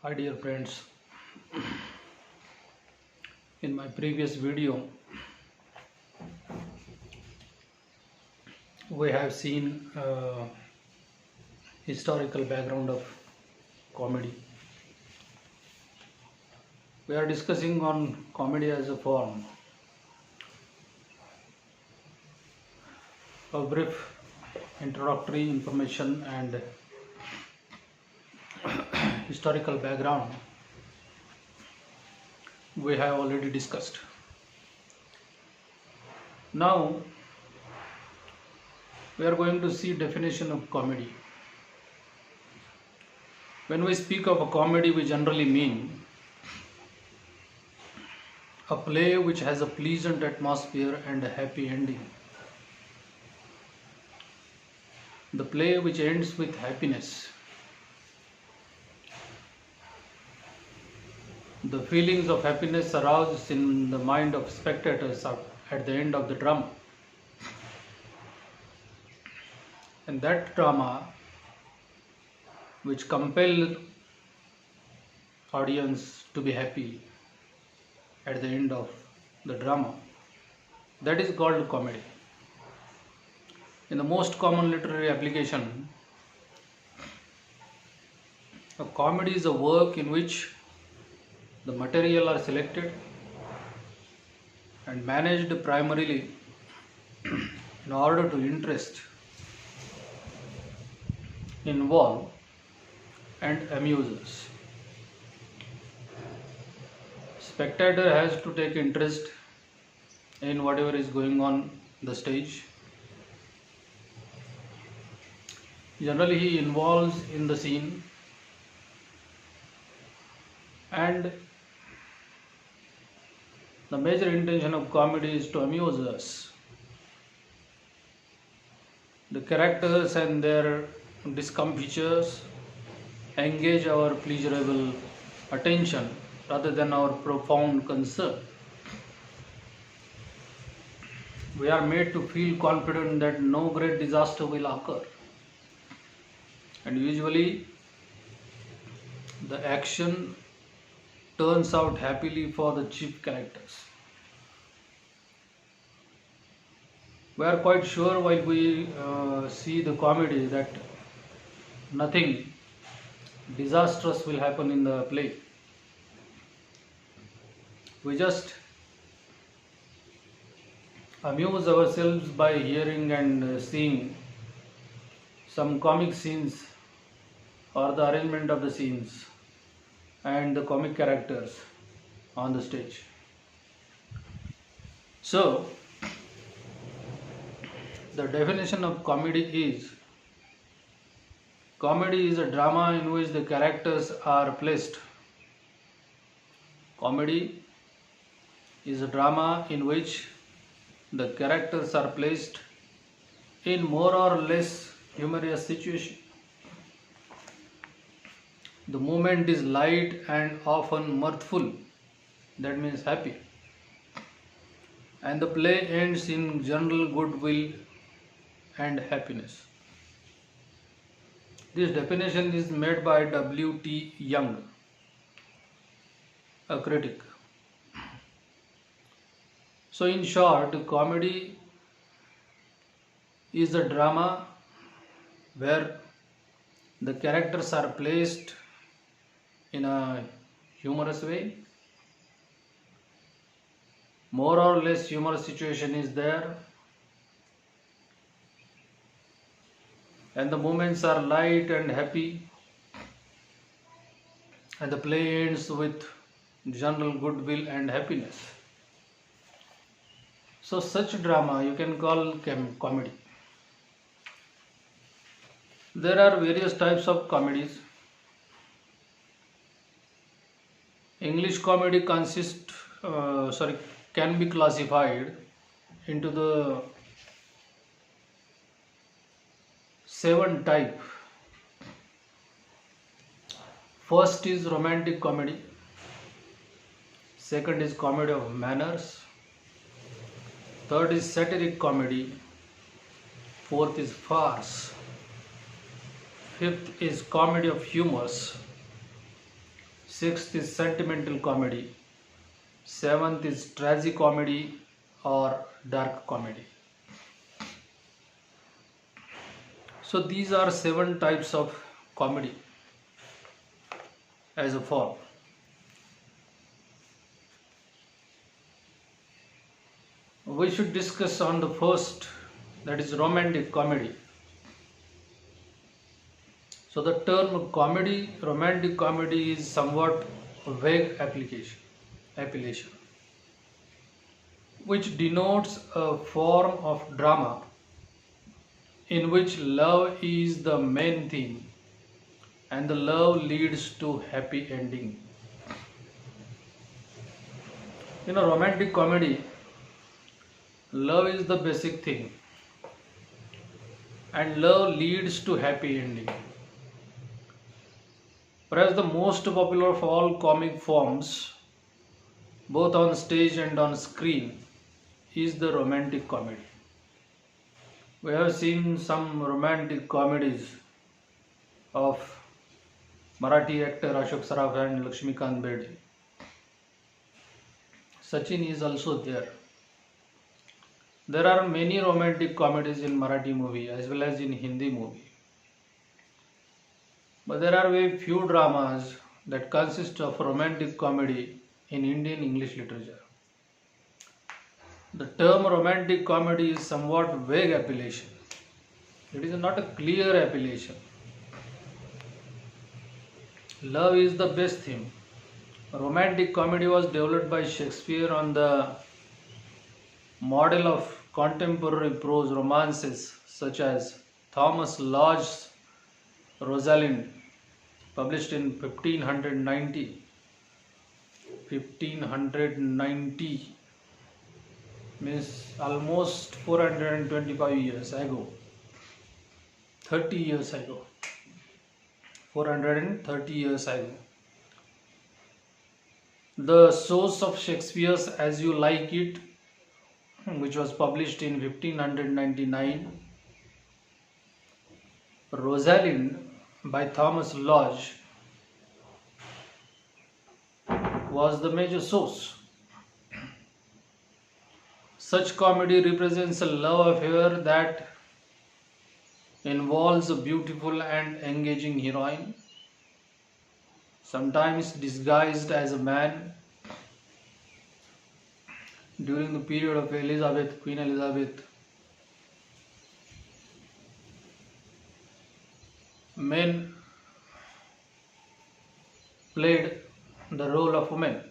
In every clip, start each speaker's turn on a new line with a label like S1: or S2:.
S1: Hi dear friends, in my previous video we have seen historical background of comedy. We are discussing on comedy as a form. A brief introductory information and historical background we have already discussed. Now we are going to see definition of comedy. When we speak of a comedy, we generally mean a play which has a pleasant atmosphere and a happy ending. The play which ends with happiness. The feelings of happiness aroused in the mind of spectators at the end of the drama. And that drama which compel audience to be happy at the end of the drama, that is called comedy. In the most common literary application, a comedy is a work in which the material are selected and managed primarily in order to interest, involve and amuse us. Spectator has to take interest in whatever is going on the stage. Generally he involves in the scene and the major intention of comedy is to amuse us. The characters and their discomfitures engage our pleasurable attention rather than our profound concern. We are made to feel confident that no great disaster will occur. And usually the action turns out happily for the chief characters. We are quite sure while we see the comedy that nothing disastrous will happen in the play. We just amuse ourselves by hearing and seeing some comic scenes or the arrangement of the scenes and the comic characters on the stage. So, the definition of comedy is a drama in which the characters are placed. Comedy is a drama in which the characters are placed in more or less humorous situation. The moment is light and often mirthful, that means happy, and the play ends in general goodwill and happiness. This definition is made by W.T. Young, a critic. So in short, comedy is a drama where the characters are placed in a humorous way. More or less humorous situation is there, and the moments are light and happy, and the play ends with general goodwill and happiness. So such drama you can call comedy. There are various types of comedies. English comedy can be classified into the 7 type. First is romantic comedy. Second is comedy of manners. Third is satiric comedy. Fourth is farce. Fifth is comedy of humors. Sixth is sentimental comedy. Seventh is tragicomedy or dark comedy. So these are 7 types of comedy as a form. We should discuss on the first, that is romantic comedy. So the term comedy, romantic comedy is somewhat vague appellation, which denotes a form of drama in which love is the main theme and the love leads to happy ending. In a romantic comedy, love is the basic thing and love leads to happy ending. Perhaps the most popular of all comic forms, both on stage and on screen, is the romantic comedy. We have seen some romantic comedies of Marathi actor Ashok Saraf and Lakshmikant Berde. Sachin is also there. There are many romantic comedies in Marathi movie as well as in Hindi movie. But there are very few dramas that consist of romantic comedy in Indian English literature. The term romantic comedy is somewhat vague appellation. It is not a clear appellation. Love is the best theme. Romantic comedy was developed by Shakespeare on the model of contemporary prose romances such as Thomas Lodge's Rosalind, published in 1590. 1590 means almost 425 years ago. 30 years ago. 430 years ago. The source of Shakespeare's As You Like It, which was published in 1599. Rosalind by Thomas Lodge was the major source. Such comedy represents a love affair that involves a beautiful and engaging heroine, sometimes disguised as a man. During the period of Queen Elizabeth, men played the role of women.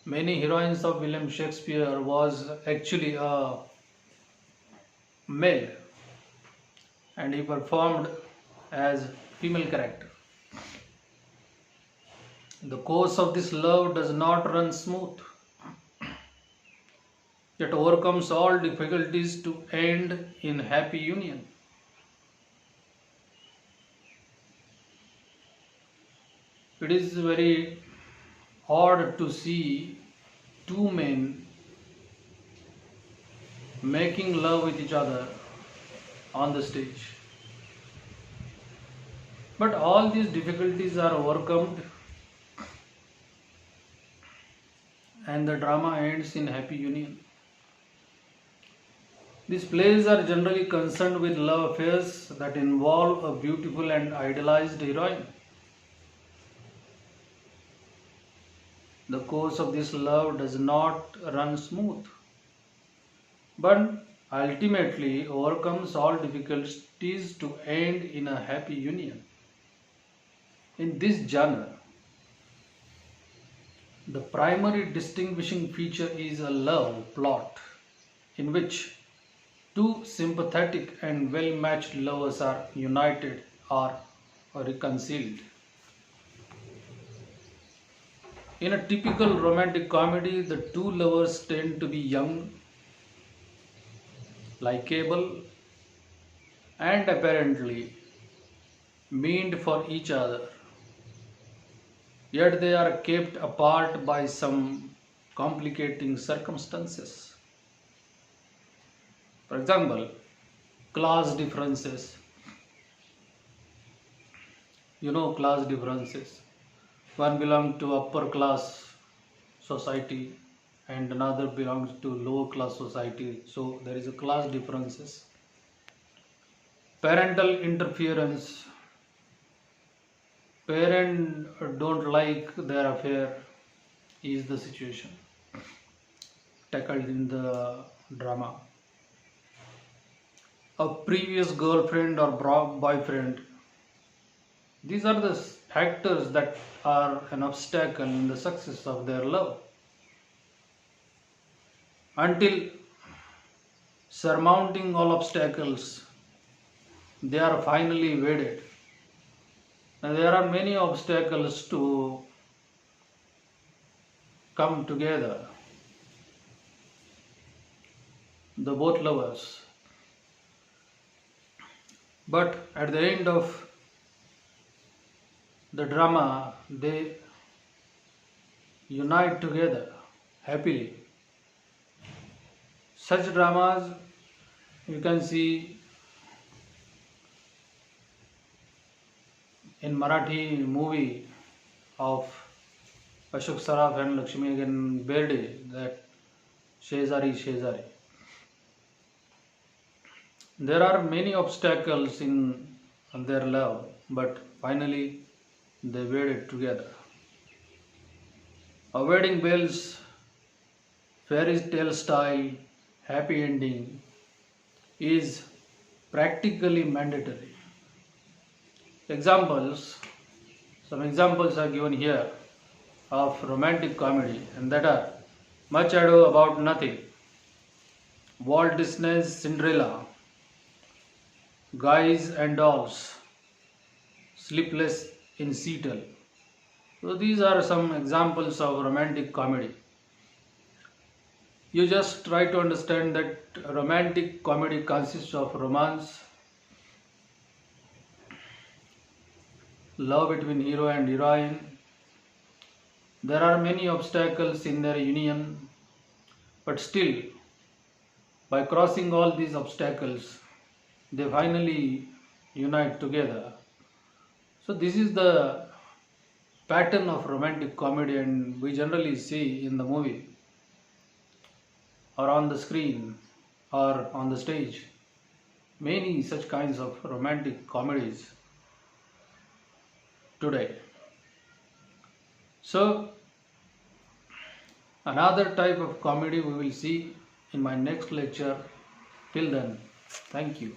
S1: Many heroines of William Shakespeare was actually a male and he performed as female character. The course of this love does not run smooth, yet overcomes all difficulties to end in happy union. It is very odd to see two men making love with each other on the stage. But all these difficulties are overcome and the drama ends in happy union. These plays are generally concerned with love affairs that involve a beautiful and idealized heroine. The course of this love does not run smooth, but ultimately overcomes all difficulties to end in a happy union. In this genre, the primary distinguishing feature is a love plot in which two sympathetic and well-matched lovers are united or reconciled. In a typical romantic comedy, the two lovers tend to be young, likable, and apparently meant for each other. Yet they are kept apart by some complicating circumstances. For example, class differences, class differences. One belongs to upper class society and another belongs to lower class society. So there is a class differences. Parental interference. Parent don't like their affair is the situation tackled in the drama. A previous girlfriend or boyfriend. These are the factors that are an obstacle in the success of their love. Until surmounting all obstacles, they are finally wedded. And there are many obstacles to come together. The both lovers. But at the end of the drama, they unite together happily. Such dramas you can see in Marathi movie of Ashok Saraf and Lakshmi again Berde, that Shezari Shezari. There are many obstacles in their love, but finally they wedded together. A wedding bells, fairy tale style, happy ending is practically mandatory. Examples, some examples are given here of romantic comedy, and that are Much Ado About Nothing, Walt Disney's Cinderella, Guys and Dolls, Sleepless in Seattle. So these are some examples of romantic comedy. You just try to understand that romantic comedy consists of romance, love between hero and heroine. There are many obstacles in their union, but still, by crossing all these obstacles, they finally unite together. So this is the pattern of romantic comedy, and we generally see in the movie or on the screen or on the stage many such kinds of romantic comedies today. So another type of comedy we will see in my next lecture. Till then, thank you.